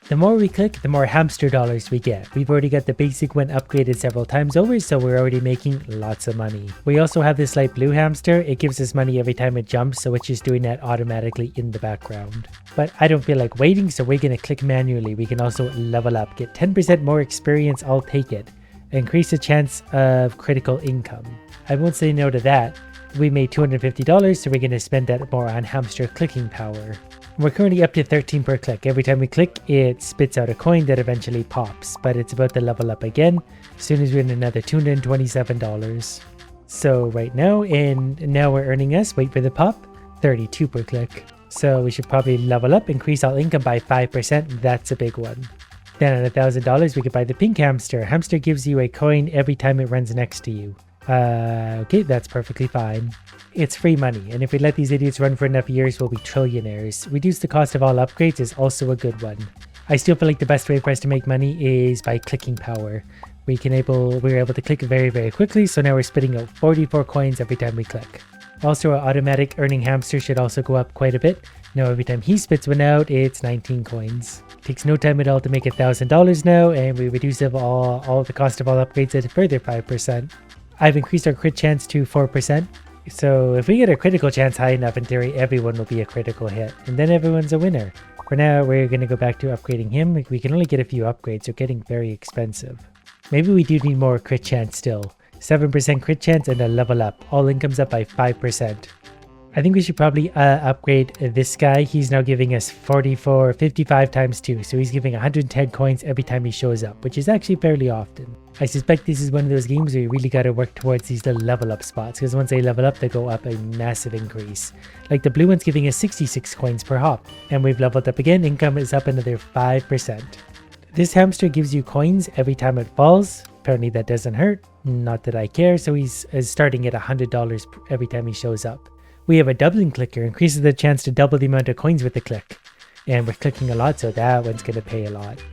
The more we click, the more hamster dollars we get. We've already got the basic one upgraded several times over, so we're already making lots of money. We also have this light blue hamster. It gives us money every time it jumps, so it's just doing that automatically in the background. But I don't feel like waiting, so we're going to click manually. We can also level up, get 10% more experience, I'll take it. Increase the chance of critical income. I won't say no to that. We made $250, so we're going to spend that more on hamster clicking power. We're currently up to 13 per click. Every time we click, it spits out a coin that eventually pops, but it's about to level up again as soon as we're in another $227. So right now, and now we're earning us, wait for the pop, 32 per click. So we should probably level up, increase our income by 5%. That's a big one. Then at $1,000, we could buy the pink hamster. Hamster gives you a coin every time it runs next to you. Okay, that's perfectly fine. It's free money, and if we let these idiots run for enough years, we'll be trillionaires. Reduce the cost of all upgrades is also a good one. I still feel like the best way for us to make money is by clicking power. We were able to click very, very quickly, so now we're spitting out 44 coins every time we click. Also, our automatic earning hamster should also go up quite a bit. Now every time he spits one out, it's 19 coins. Takes no time at all to make $1,000 now, and we reduce all the cost of all upgrades at a further 5%. I've increased our crit chance to 4%. So if we get a critical chance high enough, in theory, everyone will be a critical hit. And then everyone's a winner. For now, we're going to go back to upgrading him. We can only get a few upgrades, so getting very expensive. Maybe we do need more crit chance still. 7% crit chance and a level up. All income's up by 5%. I think we should probably upgrade this guy. He's now giving us 55 times 2. So he's giving 110 coins every time he shows up, which is actually fairly often. I suspect this is one of those games where you really got to work towards these little level up spots, because once they level up, they go up a massive increase. Like the blue one's giving us 66 coins per hop, and we've leveled up again. Income is up another 5%. This hamster gives you coins every time it falls. Apparently that doesn't hurt. Not that I care. So he's starting at $100 every time he shows up. We have a doubling clicker, increases the chance to double the amount of coins with the click. And we're clicking a lot, so that one's going to pay a lot.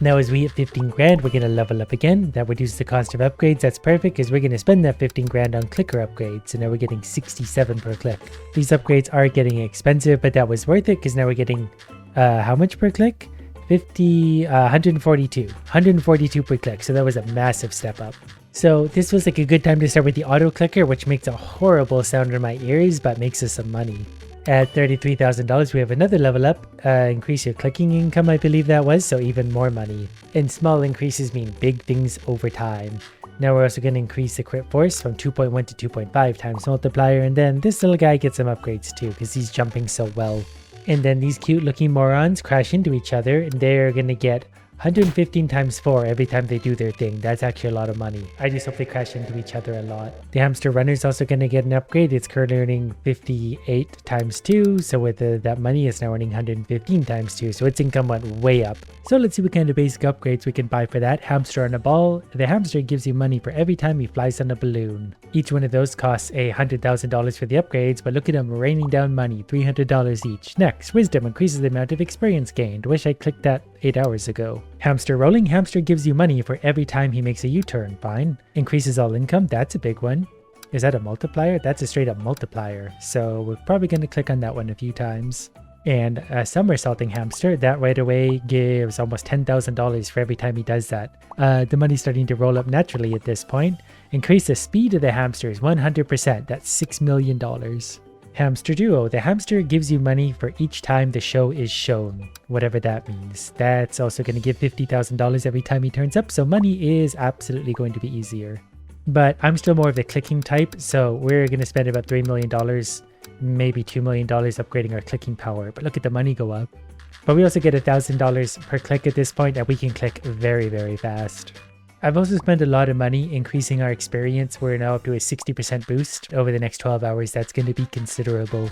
Now as we hit 15 grand, we're going to level up again. That reduces the cost of upgrades. That's perfect, because we're going to spend that 15 grand on clicker upgrades. So now we're getting 67 per click. These upgrades are getting expensive, but that was worth it, because now we're getting, how much per click? 142 per click. So that was a massive step up. So this was like a good time to start with the auto clicker, which makes a horrible sound in my ears, but makes us some money. At $33,000, we have another level up, increase your clicking income, I believe that was, so even more money. And small increases mean big things over time. Now we're also going to increase the crit force from 2.1 to 2.5 times multiplier, and then this little guy gets some upgrades too, because he's jumping so well. And then these cute looking morons crash into each other, and they're going to get 115 times 4 every time they do their thing. That's actually a lot of money. I just hope they crash into each other a lot. The hamster runner is also going to get an upgrade. It's currently earning 58 times 2. So with that money, it's now earning 115 times 2. So its income went way up. So let's see what kind of basic upgrades we can buy for that. Hamster on a ball. The hamster gives you money for every time he flies on a balloon. Each one of those costs $100,000 for the upgrades, but look at them raining down money, $300 each. Next, wisdom increases the amount of experience gained. Wish I clicked that 8 hours ago. Hamster rolling. Hamster gives you money for every time he makes a U-turn. Fine. Increases all income. That's a big one. Is that a multiplier? That's a straight up multiplier. So we're probably going to click on that one a few times. And a somersaulting hamster, that right away gives almost $10,000 for every time he does that. The money's starting to roll up naturally at this point. Increase the speed of the hamsters 100%. That's $6 million. Hamster duo. The hamster gives you money for each time the show is shown, whatever that means. That's also going to give $50,000 every time he turns up, so money is absolutely going to be easier. But I'm still more of the clicking type, so we're going to spend about $3 million, maybe $2 million upgrading our clicking power. But look at the money go up. But we also get $1,000 per click at this point, and we can click very, very fast. I've also spent a lot of money increasing our experience. We're now up to a 60% boost over the next 12 hours. That's going to be considerable.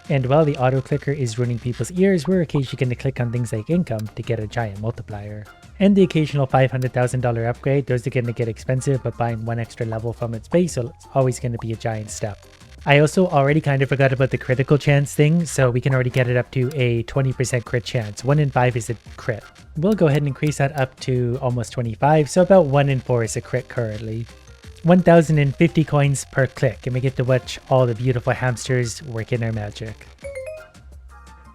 And while the auto clicker is ruining people's ears, we're occasionally going to click on things like income to get a giant multiplier. And the occasional $500,000 upgrade, those are going to get expensive, but buying one extra level from its base, so it's always going to be a giant step. I also already kind of forgot about the critical chance thing, so we can already get it up to a 20% crit chance. 1 in 5 is a crit. We'll go ahead and increase that up to almost 25, so about 1 in 4 is a crit currently. 1,050 coins per click, and we get to watch all the beautiful hamsters working their magic.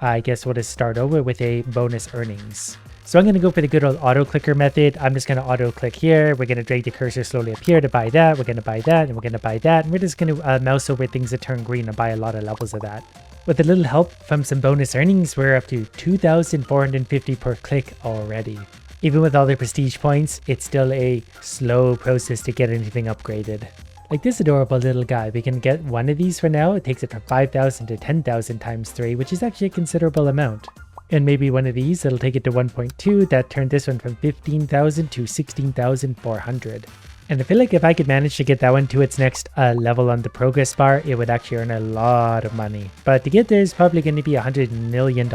I guess we'll just start over with a bonus earnings. So I'm going to go for the good old auto clicker method. I'm just going to auto click here. We're going to drag the cursor slowly up here to buy that. We're going to buy that, and we're going to buy that. And we're just going to mouse over things that turn green and buy a lot of levels of that. With a little help from some bonus earnings, we're up to 2,450 per click already. Even with all the prestige points, it's still a slow process to get anything upgraded. Like this adorable little guy, we can get one of these for now. It takes it from 5,000 to 10,000 times 3, which is actually a considerable amount. And maybe one of these, that'll take it to 1.2. That turned this one from 15,000 to 16,400. And I feel like if I could manage to get that one to its next level on the progress bar, it would actually earn a lot of money. But to get there is probably going to be $100 million.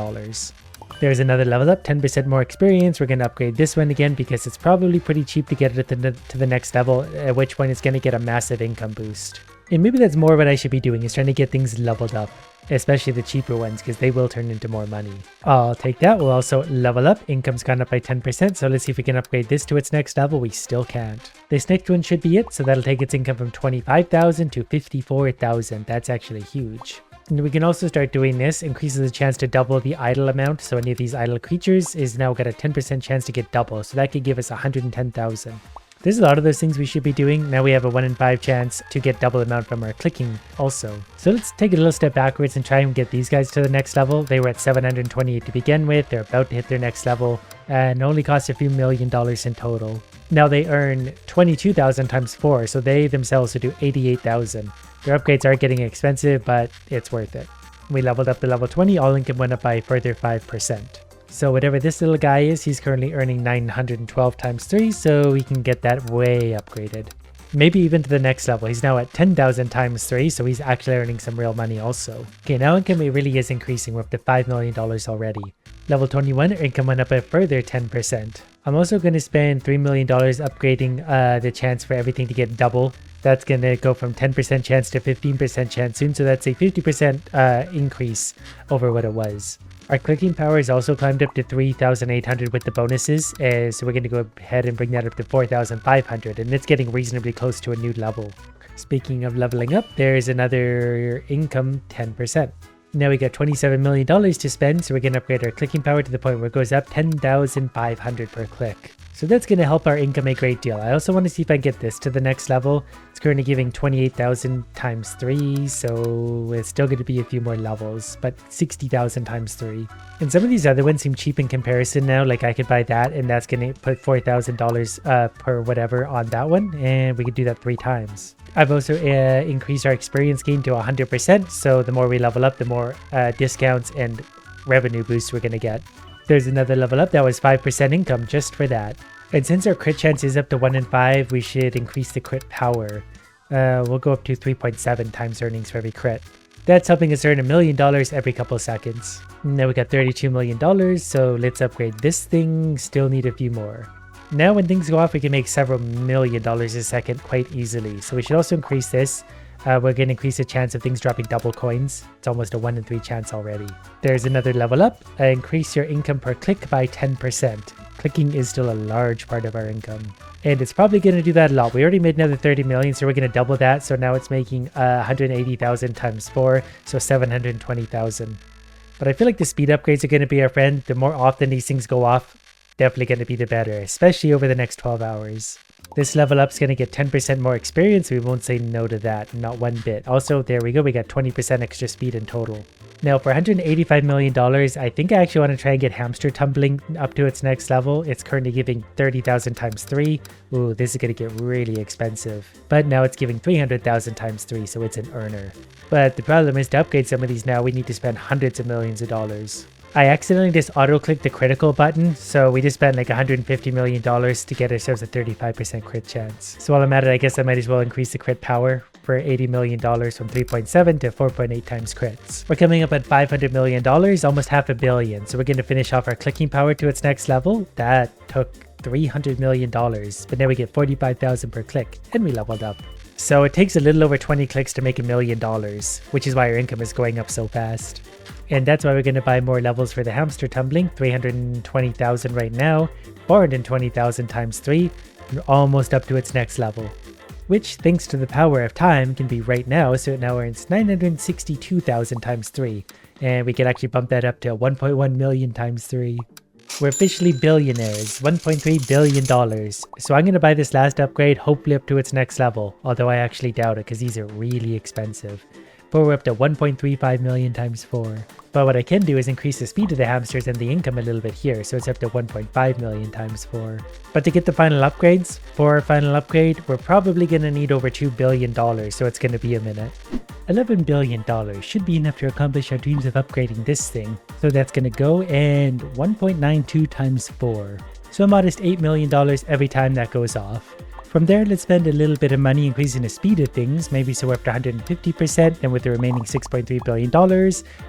There's another level up, 10% more experience. We're going to upgrade this one again because it's probably pretty cheap to get it to the next level, at which point it's going to get a massive income boost. And maybe that's more what I should be doing, is trying to get things leveled up, especially the cheaper ones, because they will turn into more money. I'll take that. We'll also level up. Income's gone up by 10%, so let's see if we can upgrade this to its next level. We still can't. This next one should be it, so that'll take its income from 25,000 to 54,000. That's actually huge. And we can also start doing this, increases the chance to double the idle amount, so any of these idle creatures is now got a 10% chance to get double, so that could give us 110,000. There's a lot of those things we should be doing. Now we have a 1 in 5 chance to get double amount from our clicking also. So let's take a little step backwards and try and get these guys to the next level. They were at 728 to begin with. They're about to hit their next level and only cost a few $1 million in total. Now they earn 22,000 times 4, so they themselves would do 88,000. Their upgrades are getting expensive, but it's worth it. We leveled up to level 20, all income went up by a further 5%. So whatever this little guy is, he's currently earning 912 times 3, so we can get that way upgraded. Maybe even to the next level. He's now at 10,000 times 3, so he's actually earning some real money also. Okay, now income really is increasing. We're up to $5 million already. Level 21, income went up a further 10%. I'm also going to spend $3 million upgrading the chance for everything to get double. That's going to go from 10% chance to 15% chance soon, so that's a 50% increase over what it was. Our clicking power has also climbed up to 3,800 with the bonuses, so we're going to go ahead and bring that up to 4,500, and it's getting reasonably close to a new level. Speaking of leveling up, there's another income 10%. Now we got $27 million to spend, so we're going to upgrade our clicking power to the point where it goes up 10,500 per click. So that's going to help our income a great deal. I also want to see if I can get this to the next level. It's currently giving 28,000 times 3, so it's still going to be a few more levels, but 60,000 times 3. And some of these other ones seem cheap in comparison now, like I could buy that, and that's going to put $4,000 per whatever on that one, and we could do that 3 times. I've also increased our experience gain to 100%, so the more we level up, the more discounts and revenue boosts we're going to get. There's another level up that was 5% income just for that. And since our crit chance is up to 1 in 5, we should increase the crit power. We'll go up to 3.7 times earnings for every crit. That's helping us earn $1 million every couple seconds. Now we got $32 million, so let's upgrade this thing. Still need a few more. Now when things go off, we can make several $1 million a second quite easily. So we should also increase this. We're going to increase the chance of things dropping double coins. It's almost a 1 in 3 chance already. There's another level up. Increase your income per click by 10%. Clicking is still a large part of our income. And it's probably going to do that a lot. We already made another 30 million, so we're going to double that. So now it's making 180,000 times 4, so 720,000. But I feel like the speed upgrades are going to be our friend. The more often these things go off, definitely going to be the better, especially over the next 12 hours. This level up is going to get 10% more experience. We won't say no to that, not one bit. Also, there we go. We got 20% extra speed in total. Now, for $185 million, I think I actually want to try and get Hamster tumbling up to its next level. It's currently giving 30,000 times 3. Ooh, this is going to get really expensive. But now it's giving 300,000 times 3, so it's an earner. But the problem is to upgrade some of these now, we need to spend hundreds of millions of dollars. I accidentally just auto-clicked the critical button, so we just spent like $150 million to get ourselves a 35% crit chance. So while I'm at it, I guess I might as well increase the crit power for $80 million from 3.7 to 4.8 times crits. We're coming up at $500 million, almost $500 million. So we're going to finish off our clicking power to its next level. That took $300 million, but now we get 45,000 per click, and we leveled up. So it takes a little over 20 clicks to make $1 million, which is why our income is going up so fast. And that's why we're going to buy more levels for the hamster tumbling, 320,000 right now, 420,000 times 3, and almost up to its next level. Which, thanks to the power of time, can be right now, so it now earns 962,000 times 3. And we can actually bump that up to 1.1 million times 3. We're officially billionaires, $1.3 billion. So I'm going to buy this last upgrade, hopefully up to its next level. Although I actually doubt it because these are really expensive. But we're up to 1.35 million times 4. But what I can do is increase the speed of the hamsters and the income a little bit here. So it's up to 1.5 million times 4. But to get the final upgrades, for our final upgrade, we're probably going to need over $2 billion. So it's going to be a minute. $11 billion should be enough to accomplish our dreams of upgrading this thing. So that's going to go and 1.92 times 4. So a modest $8 million every time that goes off. From there, let's spend a little bit of money increasing the speed of things, maybe so we're up to 150%, and with the remaining $6.3 billion,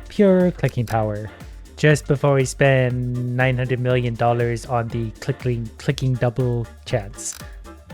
pure clicking power. Just before we spend $900 million on the clicking double chance.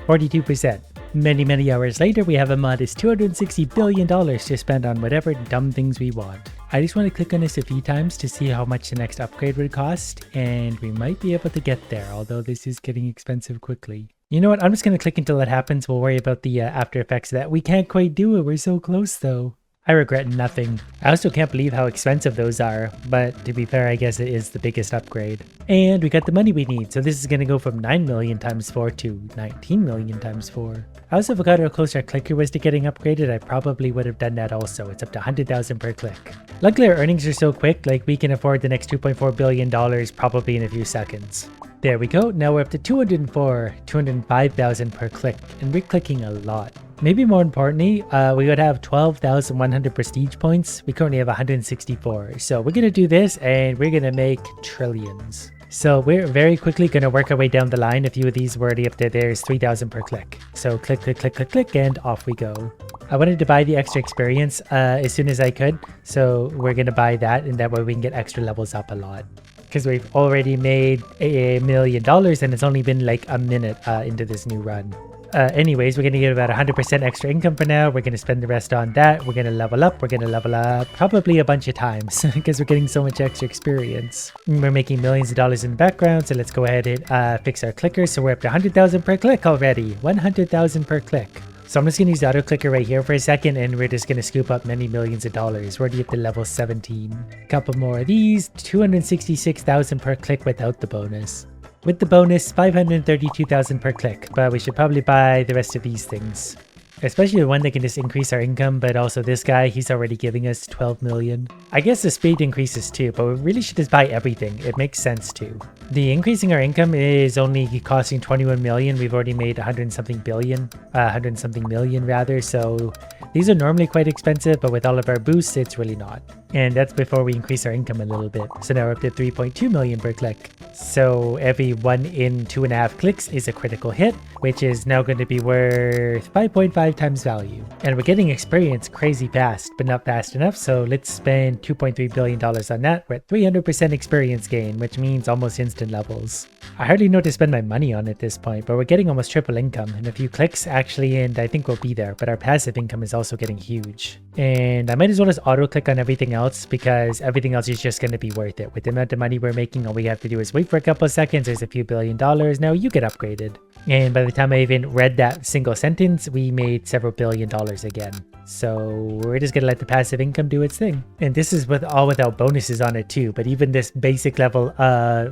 42%. Many hours later, we have a modest $260 billion to spend on whatever dumb things we want. I just want to click on this a few times to see how much the next upgrade would cost, and we might be able to get there, although this is getting expensive quickly. You know what, I'm just going to click until it happens. We'll worry about the after effects of that. We can't quite do it, we're so close though. I regret nothing. I also can't believe how expensive those are, but to be fair, I guess it is the biggest upgrade. And we got the money we need, so this is going to go from 9 million times 4 to 19 million times 4. I also forgot how close our clicker was to getting upgraded. I probably would have done that also. It's up to 100,000 per click. Luckily our earnings are so quick, like we can afford the next $2.4 billion probably in a few seconds. There we go, now we're up to 205,000 per click, and we're clicking a lot. Maybe more importantly, we would have 12,100 prestige points. We currently have 164. So we're going to do this and we're going to make trillions. So we're very quickly going to work our way down the line. A few of these were already up there. There's 3,000 per click. So click, click, click, click, click, and off we go. I wanted to buy the extra experience as soon as I could. So we're going to buy that, and that way we can get extra levels up a lot. Because we've already made $1 million and it's only been like a minute into this new run. Anyways, we're going to get about 100% extra income for now. We're going to spend the rest on that. We're going to level up. We're going to level up probably a bunch of times because we're getting so much extra experience. We're making millions of dollars in the background. So let's go ahead and fix our clickers. So we're up to 100,000 per click already. 100,000 per click. So I'm just going to use the auto clicker right here for a second, and we're just going to scoop up many millions of dollars. We're already up to level 17. A couple more of these. 266,000 per click without the bonus. With the bonus, 532,000 per click, but we should probably buy the rest of these things. Especially the one that can just increase our income, but also this guy, he's already giving us 12 million. I guess the speed increases too, but we really should just buy everything. It makes sense too. The increasing our income is only costing 21 million. We've already made 100 something million rather. So these are normally quite expensive, but with all of our boosts, it's really not. And that's before we increase our income a little bit. So now we're up to 3.2 million per click. So every 1 in 2.5 clicks is a critical hit, which is now going to be worth 5.5 times value. And we're getting experience crazy fast, but not fast enough. So let's spend $2.3 billion on that. We're at 300% experience gain, which means almost instant levels. I hardly know to spend my money on at this point, but we're getting almost triple income in a few clicks actually, and I think we'll be there. But our passive income is also getting huge. And I might as well just auto click on everything else because everything else is just going to be worth it. With the amount of money we're making, all we have to do is wait for a couple of seconds. There's a few $billion. Now you get upgraded. And by the time I even read that single sentence, we made several $billion again. So we're just going to let the passive income do its thing. And this is all without bonuses on it too. But even this basic level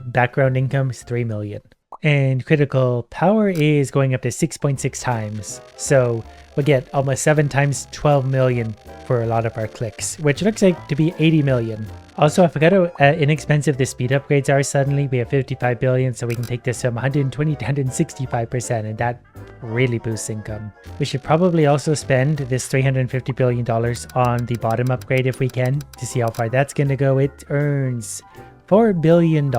background income is 3 million. And critical power is going up to 6.6 times. So we'll get almost 7 times 12 million for a lot of our clicks, which looks like to be 80 million. Also, I forgot how inexpensive the speed upgrades are suddenly. We have 55 billion, so we can take this from 120 to 165%, and that really boosts income. We should probably also spend this $350 billion on the bottom upgrade if we can, to see how far that's going to go. It earns $4 billion.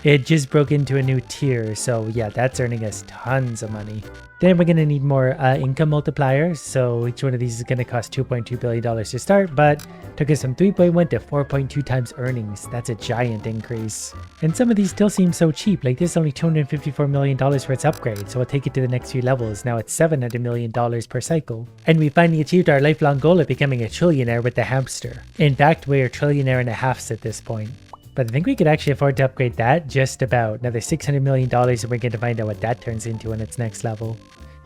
It just broke into a new tier, so yeah, that's earning us tons of money. Then we're going to need more income multipliers, so each one of these is going to cost $2.2 billion to start, but took us from 3.1 to 4.2 times earnings. That's a giant increase. And some of these still seem so cheap, like this is only $254 million for its upgrade, so we'll take it to the next few levels. Now it's $700 million per cycle. And we finally achieved our lifelong goal of becoming a trillionaire with the hamster. In fact, we're a trillionaire and a half at this point. But I think we could actually afford to upgrade that just about. Another $600 million, and we're going to find out what that turns into on its next level.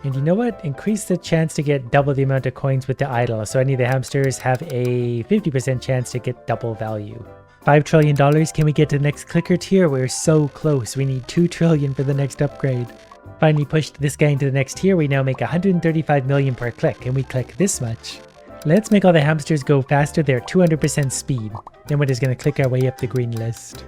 And you know what? Increase the chance to get double the amount of coins with the idol. So any of the hamsters have a 50% chance to get double value. $5 trillion. Can we get to the next clicker tier? We're so close. We need 2 trillion for the next upgrade. Finally pushed this guy into the next tier. We now make 135 million per click, and we click this much. Let's make all the hamsters go faster. They're 200% speed. Then we're just going to click our way up the green list.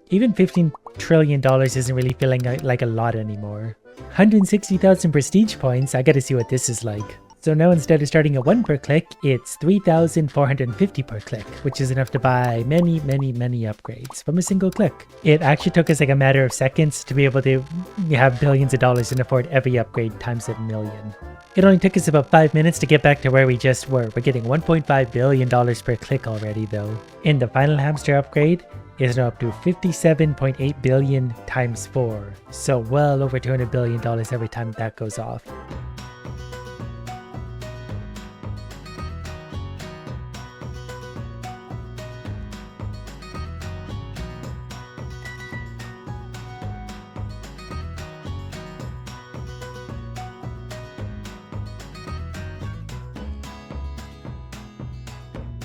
Even $15 trillion isn't really feeling like a lot anymore. 160,000 prestige points. I gotta see what this is like. So now instead of starting at 1 per click, it's 3,450 per click, which is enough to buy many upgrades from a single click. It actually took us like a matter of seconds to be able to have billions of dollars and afford every upgrade times a million. It only took us about 5 minutes to get back to where we just were. We're getting $1.5 billion per click already though. In the final hamster upgrade, is now up to 57.8 billion times 4. So well over $200 billion every time that goes off.